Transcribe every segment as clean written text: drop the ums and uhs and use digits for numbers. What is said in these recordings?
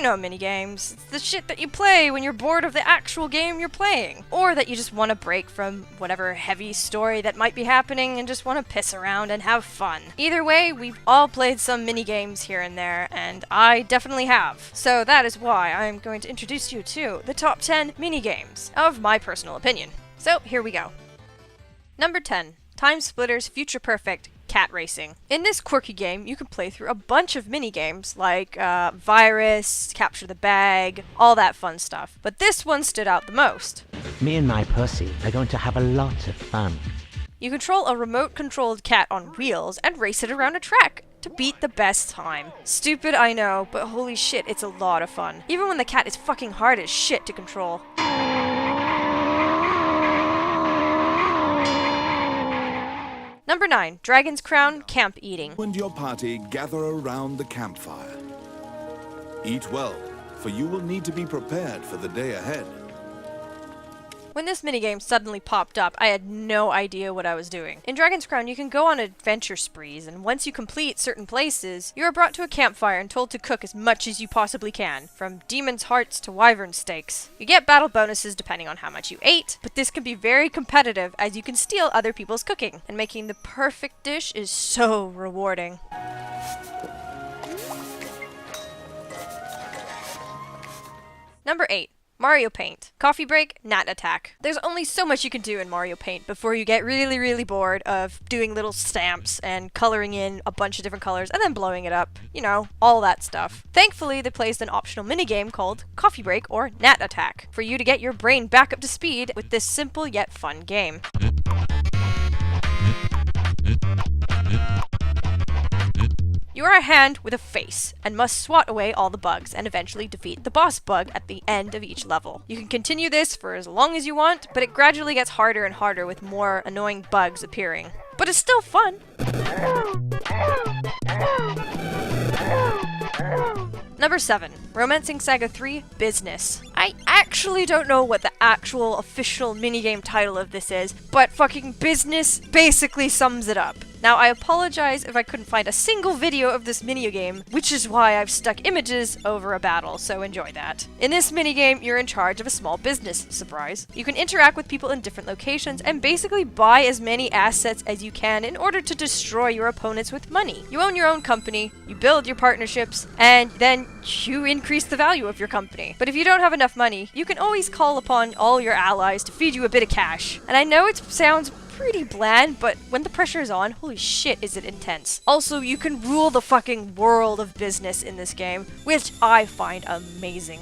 You know minigames. It's the shit that you play when you're bored of the actual game you're playing. Or that you just want a break from whatever heavy story that might be happening and just want to piss around and have fun. Either way, we've all played some minigames here and there, and I definitely have. So that is why I'm going to introduce you to the top 10 minigames of my personal opinion. So here we go. Number 10. Time Splitters Future Perfect Cat Racing. In this quirky game, you can play through a bunch of minigames like Virus, Capture the Bag, all that fun stuff. But this one stood out the most. Me and my pussy are going to have a lot of fun. You control a remote-controlled cat on wheels and race it around a track to beat the best time. Stupid, I know, but holy shit, it's a lot of fun. Even when the cat is fucking hard as shit to control. Number 9. Dragon's Crown Camp Eating. You and your party gather around the campfire. Eat well, for you will need to be prepared for the day ahead. When this minigame suddenly popped up, I had no idea what I was doing. In Dragon's Crown, you can go on adventure sprees, and once you complete certain places, you are brought to a campfire and told to cook as much as you possibly can, from demon's hearts to wyvern steaks. You get battle bonuses depending on how much you ate, but this can be very competitive as you can steal other people's cooking, and making the perfect dish is so rewarding. Number 8. Mario Paint. Coffee break, gnat attack. There's only so much you can do in Mario Paint before you get really bored of doing little stamps and coloring in a bunch of different colors and then blowing it up. You know, all that stuff. Thankfully, they placed an optional minigame called Coffee Break or Gnat Attack for you to get your brain back up to speed with this simple yet fun game. You are a hand with a face, and must swat away all the bugs and eventually defeat the boss bug at the end of each level. You can continue this for as long as you want, but it gradually gets harder and harder with more annoying bugs appearing. But it's still fun! Number 7. Romancing Saga 3 Business. I actually don't know what the actual official minigame title of this is, but fucking Business basically sums it up. Now, I apologize if I couldn't find a single video of this minigame, which is why I've stuck images over a battle, so enjoy that. In this minigame, you're in charge of a small business, surprise. You can interact with people in different locations and basically buy as many assets as you can in order to destroy your opponents with money. You own your own company, you build your partnerships, and then you increase the value of your company. But if you don't have enough money, you can always call upon all your allies to feed you a bit of cash. And I know it sounds pretty bland, but when the pressure is on, holy shit is it intense. Also, you can rule the fucking world of business in this game, which I find amazing.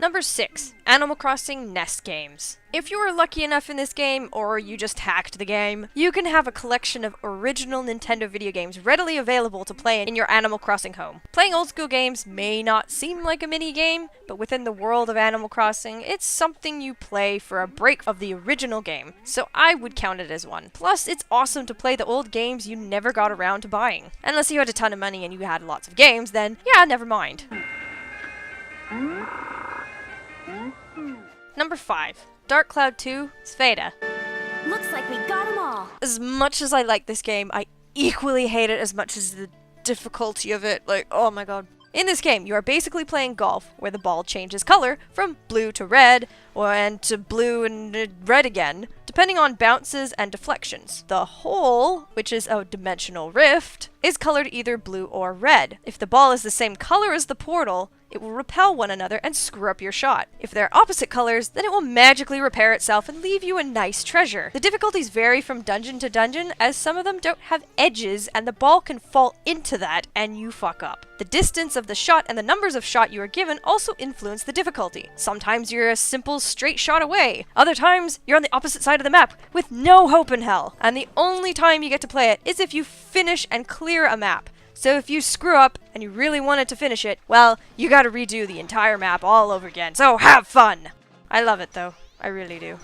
Number 6. Animal Crossing Nest Games. If you were lucky enough in this game, or you just hacked the game, you can have a collection of original Nintendo video games readily available to play in your Animal Crossing home. Playing old school games may not seem like a mini game, but within the world of Animal Crossing, it's something you play for a break of the original game, so I would count it as one. Plus, it's awesome to play the old games you never got around to buying. Unless you had a ton of money and you had lots of games, then yeah, never mind. Number 5. Dark Cloud 2 Sfeda. Looks like we got them all. As much as I like this game, I equally hate it as much as the difficulty of it. Like, oh my god. In this game, you are basically playing golf, where the ball changes color from blue to red, and to blue and red again, depending on bounces and deflections. The hole, which is a dimensional rift, is colored either blue or red. If the ball is the same color as the portal, it will repel one another and screw up your shot. If they're opposite colors, then it will magically repair itself and leave you a nice treasure. The difficulties vary from dungeon to dungeon, as some of them don't have edges and the ball can fall into that and you fuck up. The distance of the shot and the numbers of shot you are given also influence the difficulty. Sometimes you're a simple straight shot away. Other times, you're on the opposite side of the map with no hope in hell. And the only time you get to play it is if you finish and clear a map. So if you screw up and you really wanted to finish it, well, you gotta redo the entire map all over again. So have fun! I love it though. I really do.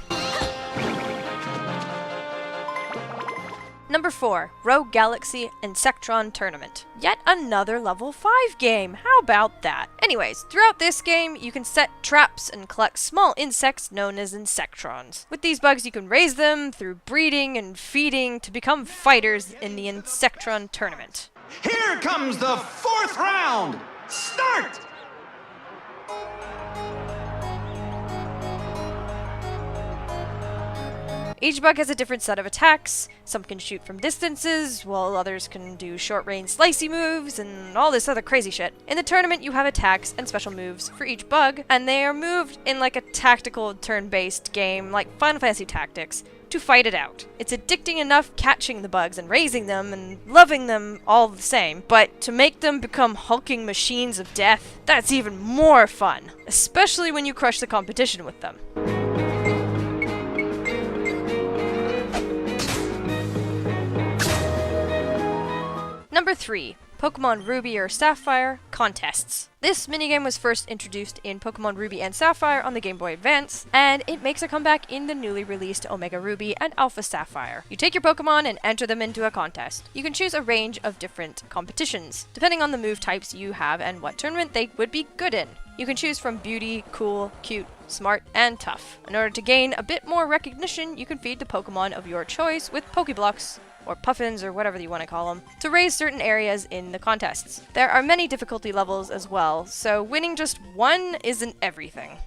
Number 4. Rogue Galaxy Insectron Tournament. Yet another level 5 game. How about that? Anyways, throughout this game, you can set traps and collect small insects known as Insectrons. With these bugs, you can raise them through breeding and feeding to become fighters in the Insectron Tournament. Here comes the 4th round! Start! Each bug has a different set of attacks. Some can shoot from distances, while others can do short-range slicey moves and all this other crazy shit. In the tournament, you have attacks and special moves for each bug, and they are moved in like a tactical turn-based game like Final Fantasy Tactics to fight it out. It's addicting enough catching the bugs and raising them and loving them all the same, but to make them become hulking machines of death, that's even more fun, especially when you crush the competition with them. Number 3. Pokemon Ruby or Sapphire Contests. This minigame was first introduced in Pokemon Ruby and Sapphire on the Game Boy Advance, and it makes a comeback in the newly released Omega Ruby and Alpha Sapphire. You take your Pokemon and enter them into a contest. You can choose a range of different competitions, depending on the move types you have and what tournament they would be good in. You can choose from beauty, cool, cute, smart, and tough. In order to gain a bit more recognition, you can feed the Pokemon of your choice with Pokeblocks, or puffins, or whatever you want to call them, to raise certain areas in the contests. There are many difficulty levels as well, so winning just one isn't everything.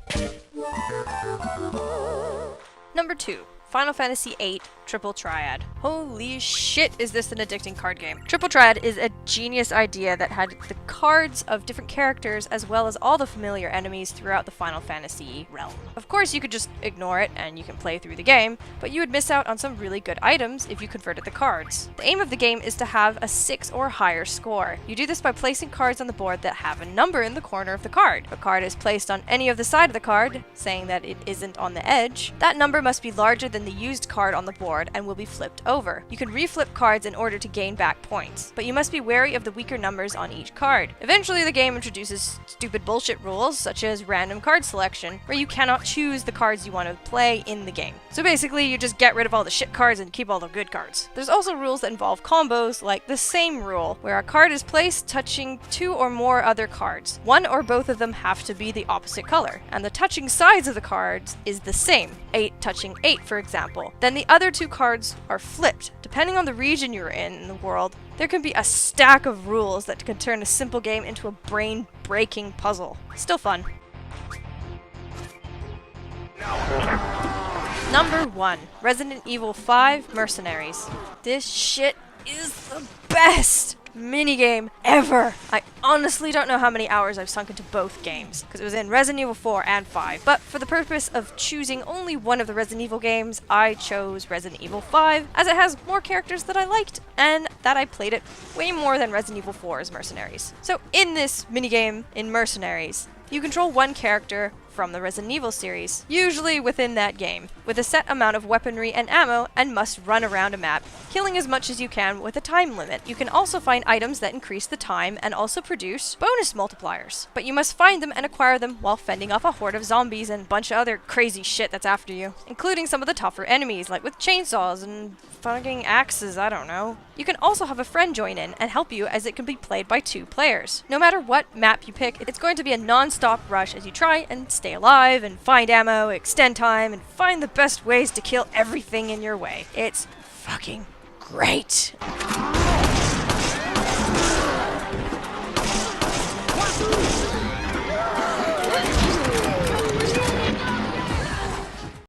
Number 2. Final Fantasy VIII Triple Triad. Holy shit, is this an addicting card game. Triple Triad is a genius idea that had the cards of different characters as well as all the familiar enemies throughout the Final Fantasy realm. Of course, you could just ignore it and you can play through the game, but you would miss out on some really good items if you converted the cards. The aim of the game is to have a 6 or higher score. You do this by placing cards on the board that have a number in the corner of the card. If a card is placed on any of the side of the card, saying that it isn't on the edge, that number must be larger than the used card on the board and will be flipped over. You can reflip cards in order to gain back points, but you must be wary of the weaker numbers on each card. Eventually, the game introduces stupid bullshit rules, such as random card selection, where you cannot choose the cards you want to play in the game. So basically, you just get rid of all the shit cards and keep all the good cards. There's also rules that involve combos, like the same rule, where a card is placed touching 2 or more other cards. One or both of them have to be the opposite color, and the touching sides of the cards is the same, 8 touching 8 for example. Then the other 2 cards are flipped. Depending on the region you're in the world, there can be a stack of rules that can turn a simple game into a brain-breaking puzzle. Still fun. Number 1. Resident Evil 5 Mercenaries. This shit is the best minigame ever. I honestly don't know how many hours I've sunk into both games, because it was in Resident Evil 4 and 5, but for the purpose of choosing only one of the Resident Evil games, I chose Resident Evil 5, as it has more characters that I liked, and that I played it way more than Resident Evil 4's Mercenaries. So in this minigame, in Mercenaries, you control one character from the Resident Evil series, usually within that game, with a set amount of weaponry and ammo, and must run around a map, killing as much as you can with a time limit. You can also find items that increase the time and also produce bonus multipliers, but you must find them and acquire them while fending off a horde of zombies and a bunch of other crazy shit that's after you, including some of the tougher enemies, like with chainsaws and fucking axes, I don't know. You can also have a friend join in and help you, as it can be played by 2 players. No matter what map you pick, it's going to be a non-stop rush as you try and stay alive and find ammo, extend time, and find the best ways to kill everything in your way. It's fucking great.